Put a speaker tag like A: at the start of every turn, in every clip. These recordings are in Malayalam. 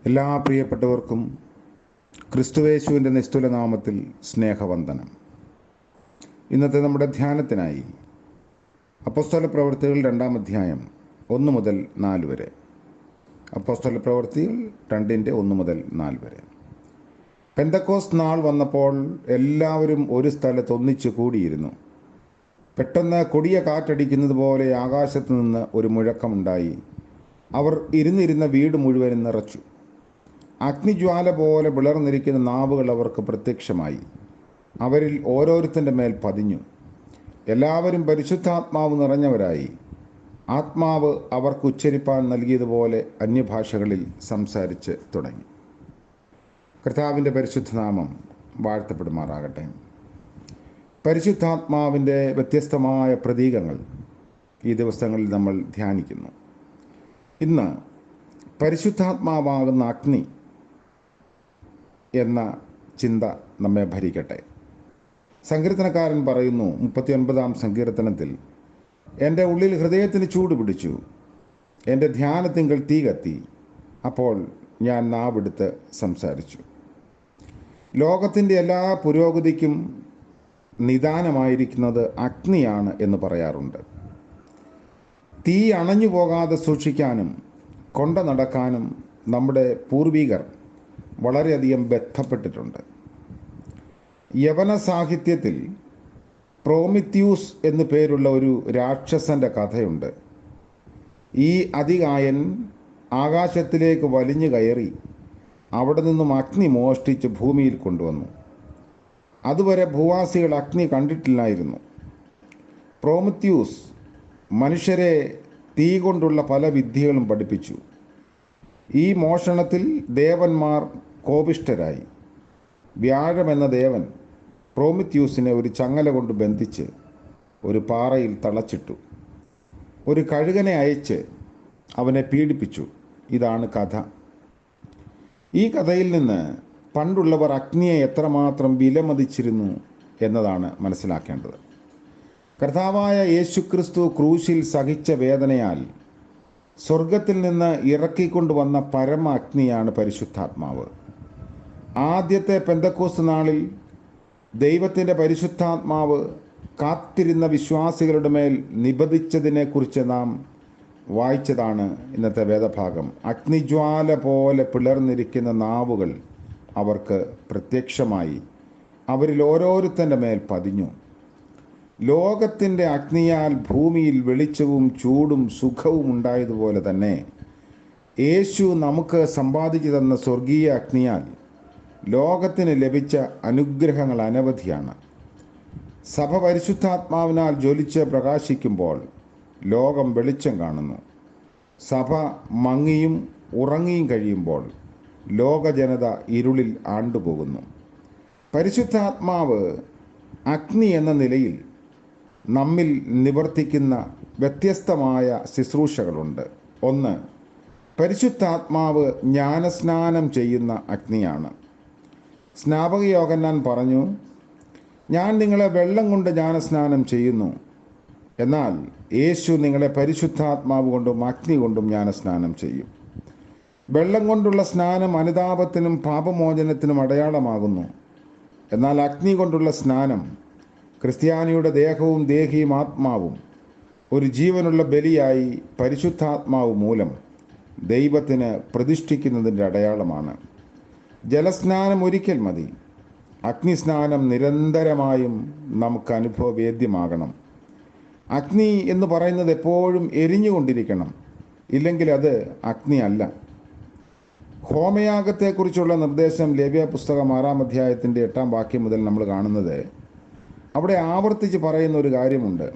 A: എല്ലാ പ്രിയപ്പെട്ടവർക്കും ക്രിസ്തുവേശുവിൻ്റെ നിസ്തുല നാമത്തിൽ സ്നേഹവന്ദനം. ഇന്നത്തെ നമ്മുടെ ധ്യാനത്തിനായി അപ്പോസ്തല പ്രവൃത്തികൾ 2-ാം അധ്യായം 1 മുതൽ 4 വരെ. അപ്പോസ്തല പ്രവൃത്തികൾ 2-ന്റെ 1 മുതൽ 4 വരെ. പെന്തക്കോസ്ത് നാൾ വന്നപ്പോൾ എല്ലാവരും ഒരു സ്ഥലത്ത് ഒന്നിച്ചു കൂടിയിരുന്നു. പെട്ടെന്ന് കൊടിയ കാറ്റടിക്കുന്നത് പോലെ ആകാശത്തു നിന്ന് ഒരു മുഴക്കമുണ്ടായി. അവർ ഇരുന്നിരുന്ന വീട് മുഴുവനും നിറച്ചു. അഗ്നിജ്വാല പോലെ വിളർന്നിരിക്കുന്ന നാവുകൾ അവർക്ക് പ്രത്യക്ഷമായി. അവരിൽ ഓരോരുത്തൻ്റെ മേൽ പതിഞ്ഞു. എല്ലാവരും പരിശുദ്ധാത്മാവ് നിറഞ്ഞവരായി. ആത്മാവ് അവർക്ക് ഉച്ചരിപ്പാൻ നൽകിയതുപോലെ അന്യഭാഷകളിൽ സംസാരിച്ച് തുടങ്ങി. കർത്താവിൻ്റെ പരിശുദ്ധനാമം വാഴ്ത്തപ്പെടുമാറാകട്ടെ. പരിശുദ്ധാത്മാവിൻ്റെ വ്യത്യസ്തമായ പ്രതീകങ്ങൾ ഈ ദിവസങ്ങളിൽ നമ്മൾ ധ്യാനിക്കുന്നു. ഇന്ന് പരിശുദ്ധാത്മാവാകുന്ന അഗ്നി എന്ന ചിന്ത നമ്മെ ഭരിക്കട്ടെ. സങ്കീർത്തനക്കാരൻ പറയുന്നു 39-ാം സങ്കീർത്തനത്തിൽ, എൻ്റെ ഉള്ളിൽ ഹൃദയത്തിന് ചൂട് പിടിച്ചു, എൻ്റെ ധ്യാനത്തിങ്കൽ തീ കത്തി, അപ്പോൾ ഞാൻ നാവെടുത്ത് സംസാരിച്ചു. ലോകത്തിൻ്റെ എല്ലാ പുരോഗതിക്കും നിദാനമായിരിക്കുന്നത് അഗ്നിയാണ് എന്ന് പറയാറുണ്ട്. തീ അണഞ്ഞു പോകാതെ സൂക്ഷിക്കാനും കൊണ്ട നടക്കാനും നമ്മുടെ പൂർവികർ വളരെയധികം ബന്ധപ്പെട്ടിട്ടുണ്ട്. യവന സാഹിത്യത്തിൽ പ്രോമിത്യൂസ് എന്നു പേരുള്ള ഒരു രാക്ഷസൻ്റെ കഥയുണ്ട്. ഈ അതികായൻ ആകാശത്തിലേക്ക് വലിഞ്ഞു കയറി അവിടെ നിന്നും അഗ്നി മോഷ്ടിച്ച് ഭൂമിയിൽ കൊണ്ടുവന്നു. അതുവരെ ഭൂവാസികൾ അഗ്നി കണ്ടിട്ടില്ലായിരുന്നു. പ്രോമിത്യൂസ് മനുഷ്യരെ തീ കൊണ്ടുള്ള പല വിദ്യകളും പഠിപ്പിച്ചു. ഈ മോഷണത്തിൽ ദേവന്മാർ കോപിഷ്ഠരായി. വ്യാഴമെന്ന ദേവൻ പ്രോമിത്യൂസിനെ ഒരു ചങ്ങല കൊണ്ട് ബന്ധിച്ച് ഒരു പാറയിൽ തളച്ചിട്ടു. ഒരു കഴുകനെ അയച്ച് അവനെ പീഡിപ്പിച്ചു. ഇതാണ് കഥ. ഈ കഥയിൽ നിന്ന് പണ്ടുള്ളവർ അഗ്നിയെ എത്രമാത്രം വിലമതിച്ചിരുന്നു എന്നതാണ് മനസ്സിലാക്കേണ്ടത്. കർത്താവായ യേശുക്രിസ്തു ക്രൂശിൽ സഹിച്ച വേദനയാൽ സ്വർഗത്തിൽ നിന്ന് ഇറക്കിക്കൊണ്ടുവന്ന പരമ അഗ്നിയാണ് പരിശുദ്ധാത്മാവ്. ആദ്യത്തെ പെന്തക്കോസ്ത് നാളിൽ ദൈവത്തിൻ്റെ പരിശുദ്ധാത്മാവ് കാത്തിരുന്ന വിശ്വാസികളുടെ മേൽ നിബദിച്ചതിനെക്കുറിച്ച് നാം വായിച്ചതാണ് ഇന്നത്തെ വേദഭാഗം. അഗ്നിജ്വാല പോലെ പിളർന്നിരിക്കുന്ന നാവുകൾ അവർക്ക് പ്രത്യക്ഷമായി. അവരിൽ ഓരോരുത്തൻ്റെ മേൽ പതിഞ്ഞു. ലോകത്തിൻ്റെ അഗ്നിയാൽ ഭൂമിയിൽ വെളിച്ചവും ചൂടും സുഖവും ഉണ്ടായതുപോലെ തന്നെ യേശു നമുക്ക് സമ്പാദിച്ചു തന്ന സ്വർഗീയ അഗ്നിയാൽ ലോകത്തിന് ലഭിച്ച അനുഗ്രഹങ്ങൾ അനവധിയാണ്. സഭ പരിശുദ്ധാത്മാവിനാൽ ജ്വലിച്ച് പ്രകാശിക്കുമ്പോൾ ലോകം വെളിച്ചം കാണുന്നു. സഭ മങ്ങിയും ഉറങ്ങിയും കഴിയുമ്പോൾ ലോകജനത ഇരുളിൽ ആണ്ടുപോകുന്നു. പരിശുദ്ധാത്മാവ് അഗ്നി എന്ന നിലയിൽ നമ്മിൽ നിവർത്തിക്കുന്ന വ്യത്യസ്തമായ ശുശ്രൂഷകളുണ്ട്. ഒന്ന്, പരിശുദ്ധാത്മാവ് ജ്ഞാനസ്നാനം ചെയ്യുന്ന അഗ്നിയാണ്. സ്നാപക യോഹന്നാൻ പറഞ്ഞു, ഞാൻ നിങ്ങളെ വെള്ളം കൊണ്ട് ജ്ഞാനസ്നാനം ചെയ്യുന്നു, എന്നാൽ യേശു നിങ്ങളെ പരിശുദ്ധാത്മാവ് കൊണ്ടും അഗ്നി കൊണ്ടും ജ്ഞാനസ്നാനം ചെയ്യും. വെള്ളം കൊണ്ടുള്ള സ്നാനം അനുതാപത്തിനും പാപമോചനത്തിനും അടയാളമാകുന്നു. എന്നാൽ അഗ്നി കൊണ്ടുള്ള സ്നാനം ക്രിസ്ത്യാനിയുടെ ദേഹവും ദേഹിയും ആത്മാവും ഒരു ജീവനുള്ള ബലിയായി പരിശുദ്ധാത്മാവ് മൂലം ദൈവത്തിന് പ്രതിഷ്ഠിക്കുന്നതിൻ്റെ അടയാളമാണ്. ജലസ്നാനം ഒരിക്കൽ മതി. അഗ്നിസ്നാനം നിരന്തരമായും നമുക്ക് അനുഭവവേദ്യമാകണം. അഗ്നി എന്ന് പറയുന്നത് എപ്പോഴും എരിഞ്ഞുകൊണ്ടിരിക്കണം, ഇല്ലെങ്കിൽ അത് അഗ്നി അല്ല. ഹോമയാഗത്തെക്കുറിച്ചുള്ള നിർദ്ദേശം ലേവ്യ പുസ്തകം 6-ാം അധ്യായത്തിൻ്റെ 8-ാം വാക്യം മുതൽ നമ്മൾ കാണുന്നത്. അവിടെ ആവർത്തിച്ച് പറയുന്ന ഒരു കാര്യമുണ്ട്.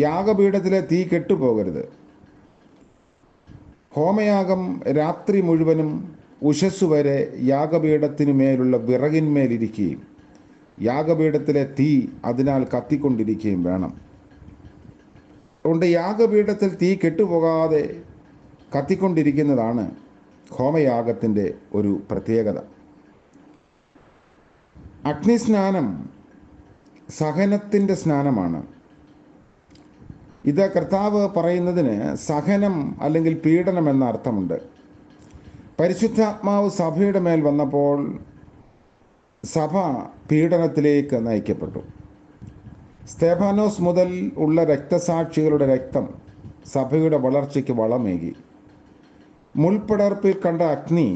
A: യാഗപീഠത്തിലെ തീ കെട്ടുപോകരുത്. ഹോമയാഗം രാത്രി മുഴുവനും ഉഷസ് വരെ യാഗപീഠത്തിനു മേലുള്ള വിറകിന്മേലിരിക്കുകയും യാഗപീഠത്തിലെ തീ അതിനാൽ കത്തിക്കൊണ്ടിരിക്കുകയും വേണം. അതുകൊണ്ട് യാഗപീഠത്തിൽ തീ കെട്ടുപോകാതെ കത്തിക്കൊണ്ടിരിക്കുന്നതാണ് ഹോമയാഗത്തിൻ്റെ ഒരു പ്രത്യേകത. അഗ്നിസ്നാനം സഹനത്തിൻ്റെ സ്നാനമാണ്. ഇത് കർത്താവ് പറയുന്നതിന് സഹനം അല്ലെങ്കിൽ പീഡനം എന്ന അർത്ഥമുണ്ട്. പരിശുദ്ധാത്മാവ് സഭയുടെ മേൽ വന്നപ്പോൾ സഭ പീഡനത്തിലേക്ക് നയിക്കപ്പെട്ടു. സ്തേഫാനോസ് മുതൽ ഉള്ള രക്തസാക്ഷികളുടെ രക്തം സഭയുടെ വളർച്ചയ്ക്ക് വളമേകി. മുൾപ്പടർപ്പിൽ കണ്ട അഗ്നി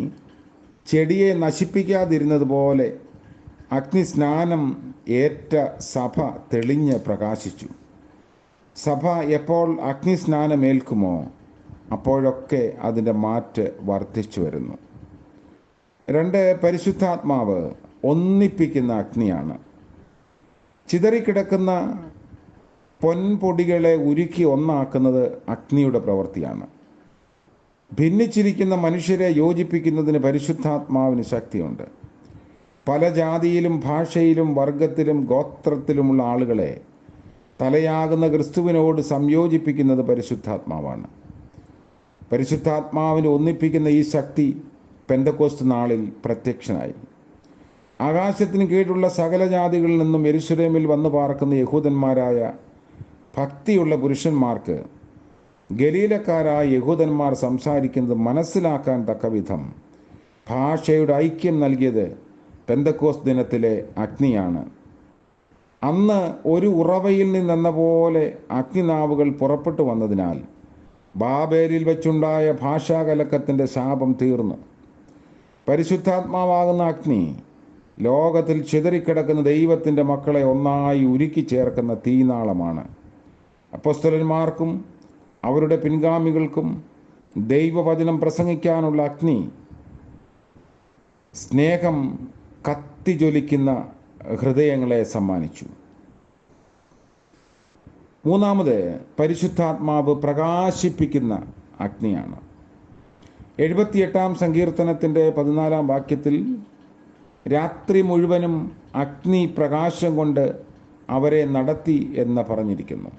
A: ചെടിയെ നശിപ്പിക്കാതിരുന്നതുപോലെ അഗ്നിസ്നാനം ഏറ്റ സഭ തെളിഞ്ഞ് പ്രകാശിച്ചു. സഭ എപ്പോൾ അഗ്നിസ്നാനമേൽക്കുമോ അപ്പോഴൊക്കെ അതിൻ്റെ മാറ്റ് വർദ്ധിച്ചു വരുന്നു. 2, പരിശുദ്ധാത്മാവ് ഒന്നിപ്പിക്കുന്ന അഗ്നിയാണ്. ചിതറിക്കിടക്കുന്ന പൊൻപൊടികളെ ഉരുക്കി ഒന്നാക്കുന്നത് അഗ്നിയുടെ പ്രവൃത്തിയാണ്. ഭിന്നിച്ചിരിക്കുന്ന മനുഷ്യരെ യോജിപ്പിക്കുന്നതിന് പരിശുദ്ധാത്മാവിന് ശക്തിയുണ്ട്. പല ജാതിയിലും ഭാഷയിലും വർഗത്തിലും ഗോത്രത്തിലുമുള്ള ആളുകളെ തലയാകുന്ന ക്രിസ്തുവിനോട് സംയോജിപ്പിക്കുന്നത് പരിശുദ്ധാത്മാവാണ്. പരിശുദ്ധാത്മാവിനെ ഒന്നിപ്പിക്കുന്ന ഈ ശക്തി പെന്തക്കോസ്ത് നാളിൽ പ്രത്യക്ഷനായി. ആകാശത്തിന് കീഴിലുള്ള സകല ജാതികളിൽ നിന്നും യെരൂശലേമിൽ വന്നു പാർക്കുന്ന യഹൂദന്മാരായ ഭക്തിയുള്ള പുരുഷന്മാർക്ക് ഗലീലക്കാരായ യഹൂദന്മാർ സംസാരിക്കുന്നത് മനസ്സിലാക്കാൻ തക്കവിധം ഭാഷയുടെ ഐക്യം നൽകിയത് പെന്തക്കോസ്ത് ദിനത്തിലെ അഗ്നിയാണ്. അന്ന് ഒരു ഉറവയിൽ നിന്നെന്ന പോലെ അഗ്നിനാവുകൾ പുറപ്പെട്ടു വന്നതിനാൽ ബാബേലിൽ വെച്ചുണ്ടായ ഭാഷാകലക്കത്തിൻ്റെ ശാപം തീർന്നു. പരിശുദ്ധാത്മാവാകുന്ന അഗ്നി ലോകത്തിൽ ചിതറിക്കിടക്കുന്ന ദൈവത്തിൻ്റെ മക്കളെ ഒന്നായി ഉരുക്കി ചേർക്കുന്ന തീനാളമാണ്. അപ്പോസ്തലന്മാർക്കും അവരുടെ പിൻഗാമികൾക്കും ദൈവവചനം പ്രസംഗിക്കാനുള്ള അഗ്നി സ്നേഹം കത്തിജ്വലിക്കുന്ന ഹൃദയങ്ങളെ സമ്മാനിച്ചു. 3, പരിശുദ്ധാത്മാവ് പ്രകാശിപ്പിക്കുന്ന അഗ്നിയാണ്. 78-ാം സങ്കീർത്തനത്തിൻ്റെ 14-ാം വാക്യത്തിൽ രാത്രി മുഴുവനും അഗ്നി പ്രകാശം കൊണ്ട് അവരെ നടത്തി എന്ന് പറഞ്ഞിരിക്കുന്നു.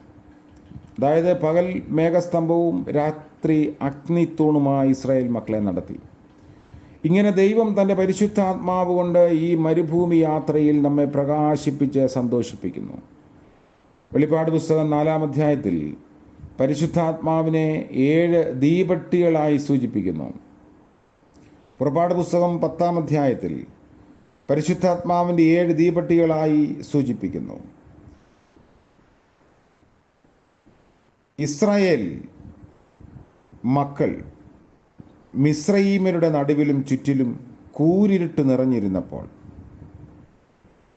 A: അതായത് പകൽ മേഘസ്തംഭവും രാത്രി അഗ്നിത്തൂണുമായി ഇസ്രായേൽ മക്കളെ നടത്തി. ഇങ്ങനെ ദൈവം തൻ്റെ പരിശുദ്ധാത്മാവ് കൊണ്ട് ഈ മരുഭൂമി യാത്രയിൽ നമ്മെ പ്രകാശിപ്പിച്ച് സന്തോഷിപ്പിക്കുന്നു. വെളിപ്പാട് പുസ്തകം 4-ാം അധ്യായത്തിൽ പരിശുദ്ധാത്മാവിനെ 7 ദീപട്ടികളായി സൂചിപ്പിക്കുന്നു. പുറപ്പാട് പുസ്തകം 10-ാം അധ്യായത്തിൽ പരിശുദ്ധാത്മാവിൻ്റെ 7 ദീപട്ടികളായി സൂചിപ്പിക്കുന്നു. ഇസ്രായേൽ മക്കൾ മിസ്രയീമ്യരുടെ നടുവിലും ചുറ്റിലും കൂരിരുട്ട് നിറഞ്ഞിരുന്നപ്പോൾ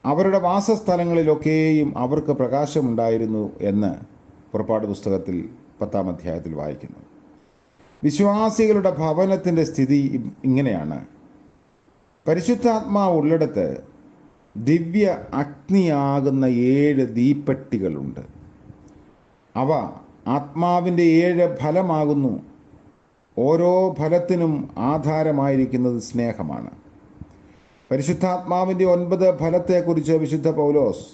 A: അവരുടെ വാസസ്ഥലങ്ങളിലൊക്കെയും അവർക്ക് പ്രകാശമുണ്ടായിരുന്നു എന്ന് പുറപ്പാട് പുസ്തകത്തിൽ 10-ാം അധ്യായത്തിൽ വായിക്കുന്നു. വിശ്വാസികളുടെ ഭവനത്തിൻ്റെ സ്ഥിതി ഇങ്ങനെയാണ്. പരിശുദ്ധാത്മാവ് ഉള്ളിടത്ത് ദിവ്യ അഗ്നിയാകുന്ന 7 ദീപട്ടികളുണ്ട്. അവ ആത്മാവിൻ്റെ 7 ഫലമാകുന്നു. ഓരോ ഫലത്തിനും ആധാരമായിരിക്കുന്നത് സ്നേഹമാണ്. പരിശുദ്ധാത്മാവിൻ്റെ 9 ഫലത്തെക്കുറിച്ച് വിശുദ്ധ പൗലോസ്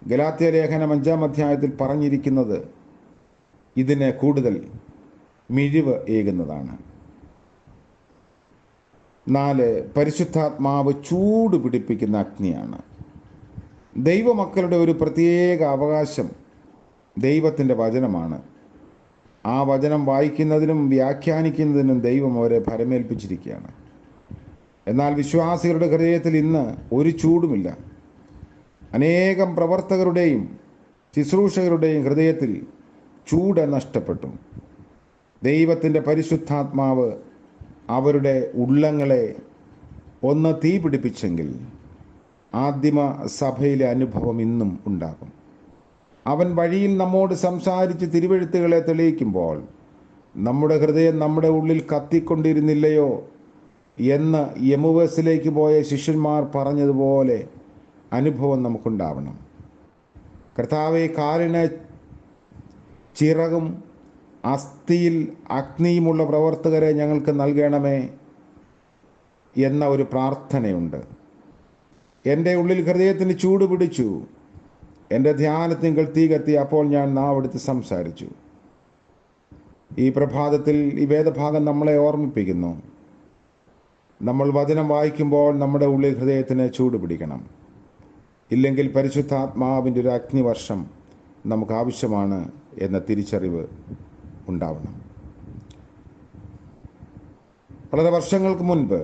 A: ഗലാത്യ ലേഖനം 5-ാം അധ്യായത്തിൽ പറഞ്ഞിരിക്കുന്നത് ഇതിന് കൂടുതൽ മിഴിവ് ഏകുന്നതാണ്. 4, പരിശുദ്ധാത്മാവ് ചൂട് പിടിപ്പിക്കുന്ന അഗ്നിയാണ്. ദൈവമക്കളുടെ ഒരു പ്രത്യേക അവകാശം ദൈവത്തിൻ്റെ വചനമാണ്. ആ വചനം വായിക്കുന്നതിനും വ്യാഖ്യാനിക്കുന്നതിനും ദൈവം അവരെ ഭരമേൽപ്പിച്ചിരിക്കുകയാണ്. എന്നാൽ വിശ്വാസികളുടെ ഹൃദയത്തിൽ ഇന്ന് ഒരു ചൂടുമില്ല. അനേകം പ്രവർത്തകരുടെയും ശുശ്രൂഷകരുടെയും ഹൃദയത്തിൽ ചൂട് നഷ്ടപ്പെട്ടു. ദൈവത്തിൻ്റെ പരിശുദ്ധാത്മാവ് അവരുടെ ഉള്ളങ്ങളെ ഒന്ന് തീ പിടിപ്പിച്ചെങ്കിൽ ആദിമ സഭയിലെ അനുഭവം ഇന്നും ഉണ്ടാകും. അവൻ വഴിയിൽ നമ്മോട് സംസാരിച്ച് തിരുവെഴുത്തുകളെ തെളിയിക്കുമ്പോൾ നമ്മുടെ ഹൃദയം നമ്മുടെ ഉള്ളിൽ കത്തിക്കൊണ്ടിരുന്നില്ലയോ എന്ന് യെമുവസിലേക്ക് പോയ ശിഷ്യന്മാർ പറഞ്ഞതുപോലെ അനുഭവം നമുക്കുണ്ടാവണം. കർത്താവേ, കാലിന് ചിറകും അസ്ഥിയിൽ അഗ്നിയുമുള്ള പ്രവർത്തകരെ ഞങ്ങൾക്ക് നൽകണമേ എന്ന ഒരു പ്രാർത്ഥനയുണ്ട്. എൻ്റെ ഉള്ളിൽ ഹൃദയത്തിന് ചൂട് പിടിച്ചു. എൻ്റെ ധ്യാനത്തിങ്കൽ തീ കത്തി. അപ്പോൾ ഞാൻ നാവെടുത്ത് സംസാരിച്ചു. ഈ പ്രഭാതത്തിൽ ഈ വേദഭാഗം നമ്മളെ ഓർമ്മിപ്പിക്കുന്നു. നമ്മൾ വചനം വായിക്കുമ്പോൾ നമ്മുടെ ഉള്ളിൽ ഹൃദയത്തിന് ചൂട് പിടിക്കണം. ഇല്ലെങ്കിൽ പരിശുദ്ധാത്മാവിൻ്റെ ഒരു അഗ്നിവർഷം നമുക്ക് ആവശ്യമാണ് എന്ന തിരിച്ചറിവ് ഉണ്ടാവണം. വളരെ വർഷങ്ങൾക്ക് മുൻപ്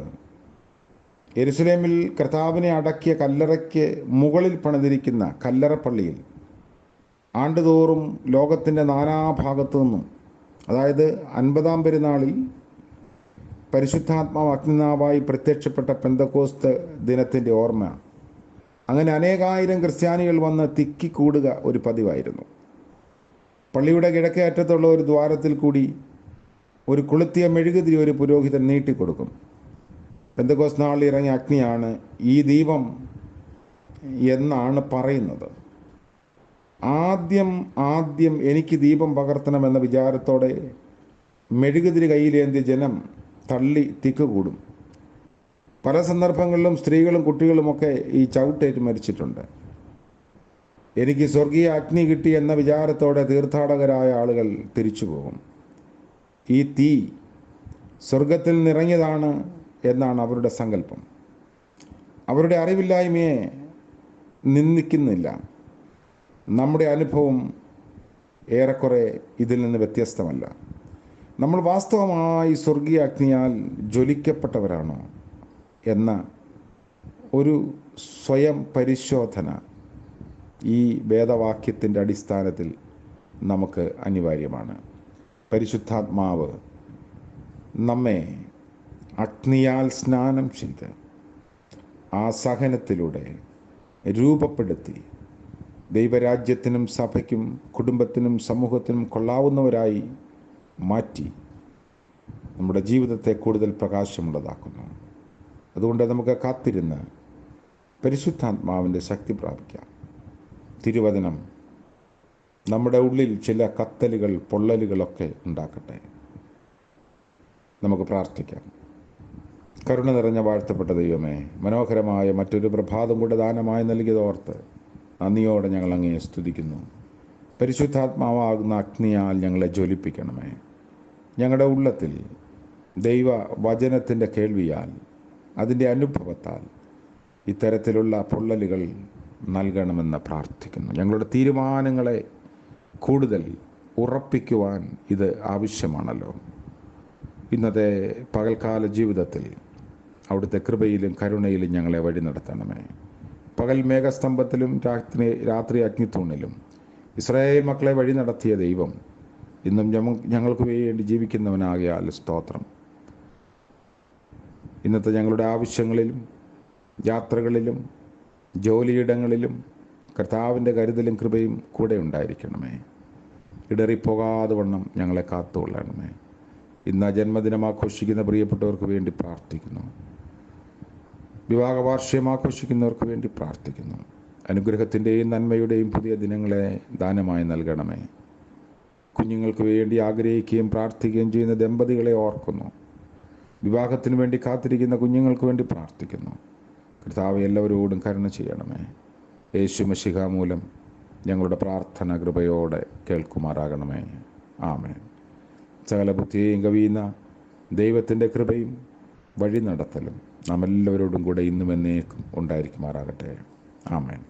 A: യെരുശലേമിൽ കർത്താവിനെ അടക്കിയ കല്ലറയ്ക്ക് മുകളിൽ പണിതിരിക്കുന്ന കല്ലറപ്പള്ളിയിൽ ആണ്ടുതോറും ലോകത്തിൻ്റെ നാനാഭാഗത്തു നിന്നും, അതായത് 50-ാം പെരുന്നാളിൽ പരിശുദ്ധാത്മാവ് അഗ്നിനാവായി പ്രത്യക്ഷപ്പെട്ട പെന്തക്കോസ്ത് ദിനത്തിൻ്റെ ഓർമ്മ, അങ്ങനെ അനേകായിരം ക്രിസ്ത്യാനികൾ വന്ന് തിക്കിക്കൂടുക ഒരു പതിവായിരുന്നു. പള്ളിയുടെ കിഴക്കേ അറ്റത്തുള്ള ഒരു ദ്വാരത്തിൽ കൂടി ഒരു കൊളുത്തിയ മെഴുകുതിരി ഒരു പുരോഹിതൻ നീട്ടിക്കൊടുക്കും. പെന്തക്കോസ്ത് നാളിൽ ഇറങ്ങിയ അഗ്നിയാണ് ഈ ദീപം എന്നാണ് പറയുന്നത്. ആദ്യം എനിക്ക് ദീപം പകർത്തണമെന്ന വിചാരത്തോടെ മെഴുകുതിരി കയ്യിലേന്തിയ ജനം തള്ളി തിക്കുകൂടും. പല സന്ദർഭങ്ങളിലും സ്ത്രീകളും കുട്ടികളുമൊക്കെ ഈ ചവിട്ടേറ്റ് മരിച്ചിട്ടുണ്ട്. എനിക്ക് സ്വർഗീയ അഗ്നി കിട്ടി എന്ന വിചാരത്തോടെ തീർത്ഥാടകരായ ആളുകൾ തിരിച്ചു പോകും. ഈ തീ സ്വർഗത്തിൽ നിറങ്ങിയതാണ് എന്നാണ് അവരുടെ സങ്കല്പം. അവരുടെ അറിവില്ലായ്മയെ നിന്ദിക്കുന്നില്ല. നമ്മുടെ അനുഭവം ഏറെക്കുറെ ഇതിൽ നിന്ന് വ്യത്യസ്തമല്ല. നമ്മൾ വാസ്തവമായി സ്വർഗീയ അഗ്നിയാൽ ജ്വലിക്കപ്പെട്ടവരാണോ എന്ന ഒരു സ്വയം പരിശോധന ഈ വേദവാക്യത്തിൻ്റെ അടിസ്ഥാനത്തിൽ നമുക്ക് അനിവാര്യമാണ്. പരിശുദ്ധാത്മാവ് നമ്മെ അഗ്നിയാൽ സ്നാനം ചെയ്ത് ആ സഹനത്തിലൂടെ രൂപപ്പെടുത്തി ദൈവരാജ്യത്തിനും സഭയ്ക്കും കുടുംബത്തിനും സമൂഹത്തിനും കൊള്ളാവുന്നവരായി മാറ്റി നമ്മുടെ ജീവിതത്തെ കൂടുതൽ പ്രകാശമുള്ളതാക്കുന്നു. അതുകൊണ്ട് നമുക്ക് കാത്തിരുന്ന് പരിശുദ്ധാത്മാവിൻ്റെ ശക്തി പ്രാപിക്കാം. തിരുവചനം നമ്മുടെ ഉള്ളിൽ ചില കത്തലുകൾ പൊള്ളലുകളൊക്കെ ഉണ്ടാക്കട്ടെ. നമുക്ക് പ്രാർത്ഥിക്കാം. കരുണ നിറഞ്ഞ വാഴ്ത്തപ്പെട്ട ദൈവമേ, മനോഹരമായ മറ്റൊരു പ്രഭാതം കൂടെ ദാനമായി നൽകിയതോർത്ത് നന്ദിയോടെ ഞങ്ങൾ അങ്ങയെ സ്തുതിക്കുന്നു. പരിശുദ്ധാത്മാവാകുന്ന അഗ്നിയാൽ ഞങ്ങളെ ജ്വലിപ്പിക്കണമേ. ഞങ്ങളുടെ ഉള്ളത്തിൽ ദൈവ വചനത്തിൻ്റെ കേൾവിയാൽ, അതിൻ്റെ അനുഭവത്താൽ ഇത്തരത്തിലുള്ള പൊള്ളലുകൾ നൽകണമെന്ന് പ്രാർത്ഥിക്കുന്നു. ഞങ്ങളുടെ തീരുമാനങ്ങളെ കൂടുതൽ ഉറപ്പിക്കുവാൻ ഇത് ആവശ്യമാണല്ലോ. ഇന്നത്തെ പകൽക്കാല ജീവിതത്തിൽ അവിടുത്തെ കൃപയിലും കരുണയിലും ഞങ്ങളെ വഴി നടത്തണമേ. പകൽ മേഘസ്തംഭത്തിലും രാത്രി അഗ്നിത്തൂണിലും ഇസ്രായേൽ മക്കളെ വഴി നടത്തിയ ദൈവം ഇന്നും ഞങ്ങൾക്ക് വേണ്ടി ജീവിക്കുന്നവനാകിയാൽ സ്തോത്രം. ഇന്നത്തെ ഞങ്ങളുടെ ആവശ്യങ്ങളിലും യാത്രകളിലും ജോലിയിടങ്ങളിലും കർത്താവിൻ്റെ കരുതലും കൃപയും കൂടെ ഉണ്ടായിരിക്കണമേ. ഇടറിപ്പോകാതെ വണ്ണം ഞങ്ങളെ കാത്തുകൊള്ളണമേ. ഇന്ന് ജന്മദിനം ആഘോഷിക്കുന്ന പ്രിയപ്പെട്ടവർക്ക് വേണ്ടി പ്രാർത്ഥിക്കുന്നു. വിവാഹ വാർഷികം ആഘോഷിക്കുന്നവർക്ക് വേണ്ടി പ്രാർത്ഥിക്കുന്നു. അനുഗ്രഹത്തിൻ്റെയും നന്മയുടെയും പുതിയ ദിനങ്ങളെ ദാനമായി നൽകണമേ. കുഞ്ഞുങ്ങൾക്ക് വേണ്ടി ആഗ്രഹിക്കുകയും പ്രാർത്ഥിക്കുകയും ചെയ്യുന്ന ദമ്പതികളെ ഓർക്കുന്നു. വിവാഹത്തിന് വേണ്ടി കാത്തിരിക്കുന്ന കുഞ്ഞുങ്ങൾക്ക് വേണ്ടി പ്രാർത്ഥിക്കുന്നു. കർത്താവ് എല്ലാവരോടും കരുണ ചെയ്യണമേ. യേശു മശിഹ മൂലം ഞങ്ങളുടെ പ്രാർത്ഥന കൃപയോടെ കേൾക്കുമാറാകണമേ. ആമേൻ. സകല ബുദ്ധിയെയും കവിയുന്ന ദൈവത്തിൻ്റെ കൃപയും വഴി നടത്തലും നാം എല്ലാവരോടും കൂടെ ഇന്നും എന്നേക്കും ഉണ്ടായിരിക്കുമാറാകട്ടെ. ആമേൻ.